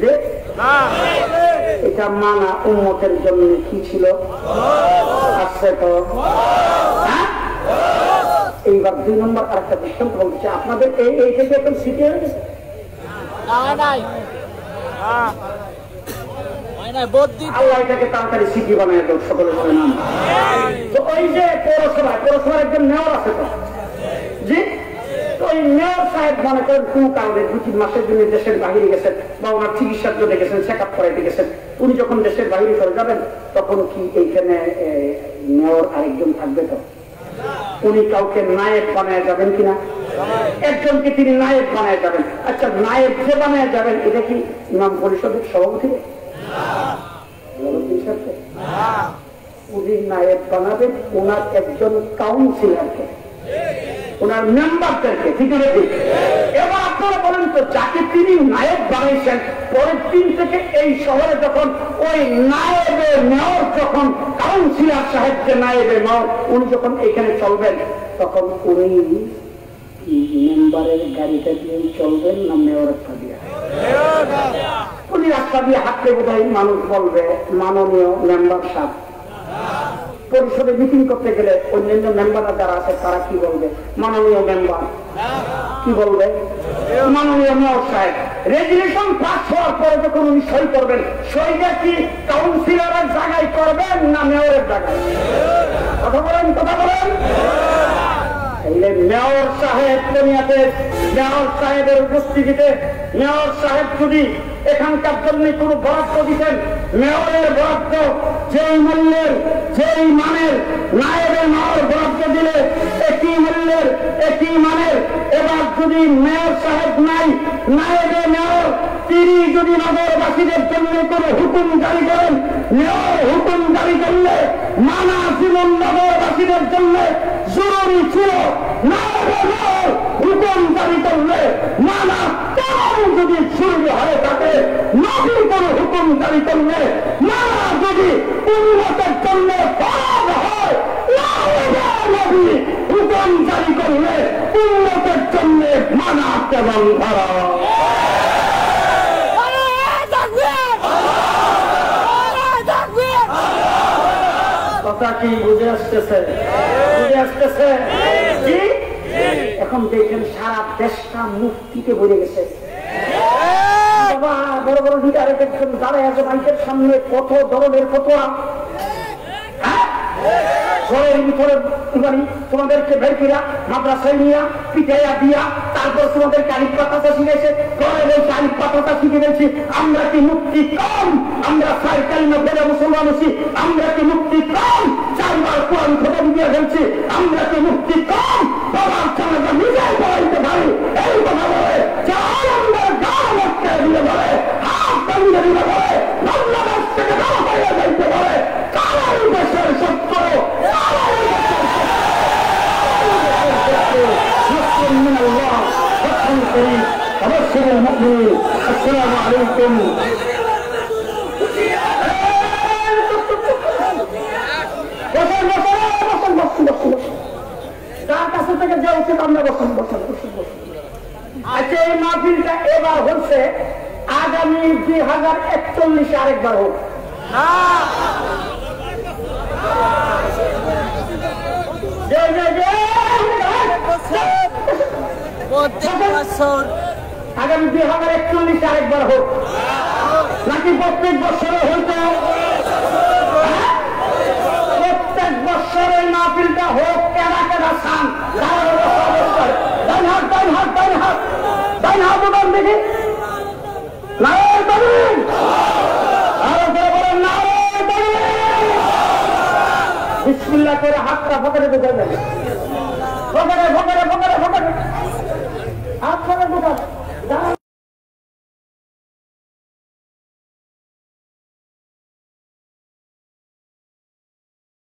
যে এটা মানা উম্মতের জন্য কি ছিল? আসছে তো। এইবার 2 নম্বর আরেকটা দৃষ্টান্ত বলছে, আপনাদের এই থেকে এখন সিটি হয়ে গেছে, আল্লাহ এটাকে তাড়াতাড়ি সিটি বানায় দেব, সকলে বলে নাম। তো ওই যে পৌরসভার একজন মেয়র আছে তো, জি, তো ওই মেয়র সাহেব মনে করেন কোন কারণে 2-3 মাসের জন্য দেশের বাহিরে গেছেন, বা ওনার চিকিৎসার জন্য গেছেন, চেক আপ করাইতে গেছেন। উনি যখন দেশের বাহিরে চলে যাবেন, তখন কি এইখানে মেয়র আরেকজন থাকবে? তো উনি কাউকে নায়েব বানায় যাবেন কিনা? একজনকে তিনি নায়েব বানায় যাবেন। আচ্ছা, নায়েব যে বানায় যাবেন, এটা কি ইমাম পরিষদের সভাপতি? উনি নায়েব বানাবেন ওনার একজন কাউন্সিলরকে, ওনার মেম্বারদেরকে, ঠিক আছে? এবার আপনারা বলেন তো, যাকে তিনি নায়েব বানাইছেন, পরের দিন থেকে এই শহরে যখন ওই নায়েবে মেয়র, যখন কাউন্সিলর সাহেব যে নায়েবে মেয়র, উনি যখন এখানে চলবেন, তখন উনি মেম্বারের গাড়িটা দিয়ে চলবেন না মেয়র রাস্তা দিয়ে? উনি রাস্তা দিয়ে হাঁটলে বোধহয় মানুষ বলবে মাননীয় মেম্বার সাহেব। পরিষদে মিটিং করতে গেলে অন্যান্য মেম্বাররা যারা আছে তারা কি বলবে? মাননীয় মেম্বার। কি বলবে? মাননীয় মেয়র সাহেব। রেজুলেশন পাস হওয়ার পরে যখন উনি সই করবেন, সইটা কি কাউন্সিলরের জায়গায় করবেন না মেয়রের জায়গায়? কথা বলেন, কথা বলেন। মেয়র সাহেব দুনিয়াতে, মেয়র সাহেবের উপস্থিতিতে, মেয়র সাহেব যদি এখানকার জন্য কোনো বরাদ্দ দিতেন, মেয়রের বরাদ্দ যেই মূল্যের, যেই মানের, নায়েবের মেয়র বরাদ্দ দিলে একই মূল্যের, একই মানের। এবার যদি মেয়র সাহেব নাই, নায়েবের মেয়র, তিনি যদি নগরবাসীদের জন্য কোনো হুকুম জারি করেন, মেয়র হুকুম জারি করলে মানা জীবন নগরবাসীদের জন্য জরুরি ছিল। নায়েবের মেয়র হুকুম জারি করলে মানা যদি শুরু হয়ে থাকে, নবী কোনো হুকুম জারি করলে মানা যদি উন্নতের জন্য ফরজ হয়, নবী হুকুম জারি করলে উন্নতের জন্য মানা জান্নাত এবং ঘর। কথা কি বুঝে আসতেছে? বুঝে আসতেছে? জি। এখন দেখেন সারা দেশটা মুক্তিতে ভরে গেছে। বাবা বড় বড় লিডারে দেখছেন দাঁড়ায় আছে মাইকের সামনে কত ধরনের ফতোয়া। ঘরের ভিতরে তোমাদেরকে বের করিয়া মাদ্রাসায় নিয়া পিঠাইয়া দিয়া তারপর তোমাদেরকে আলিফ পাতাটা শিখেছে। ঘরে বলছে আলিফ পাতাটা শিখে গেছি। আমরা কি মুক্তি কম? আমরা সাইকেল না বেড়ে মুসলমান আছি। আমরা কি মুক্তি কম? চারবার কোরআন খবর দিয়ে ফেলছি। আমরা কি মুক্তি কম? বাবার চালাটা নিজেই বলাইতে পারি। এই কথা বলে চার আমরা গাঁ মধ্যে দিয়ে বলে হাত দাঁড়িয়ে দিয়ে বলে বাংলাদেশ থেকে না হয়ে যাইতে পারে। কারাই দেশের সত্য من الله فتح قريب وبشر المؤمنين. السلام عليكم. তার কাছে থেকে যে উচিত আমরা বসুন। আচ্ছা এই মাহফিলটা এবার হচ্ছে, আগামী 2041 আরেকবার হোক। আগামী 2041 আরেকবার হোক নাকি প্রত্যেক বছরে হইতো? প্রত্যেক বছর এই মাহফিলটা হোক। কেনা কেনা সান দেখি বিসমিল্লাহ করে হাতটা পকেটে ঢুকে যাবে।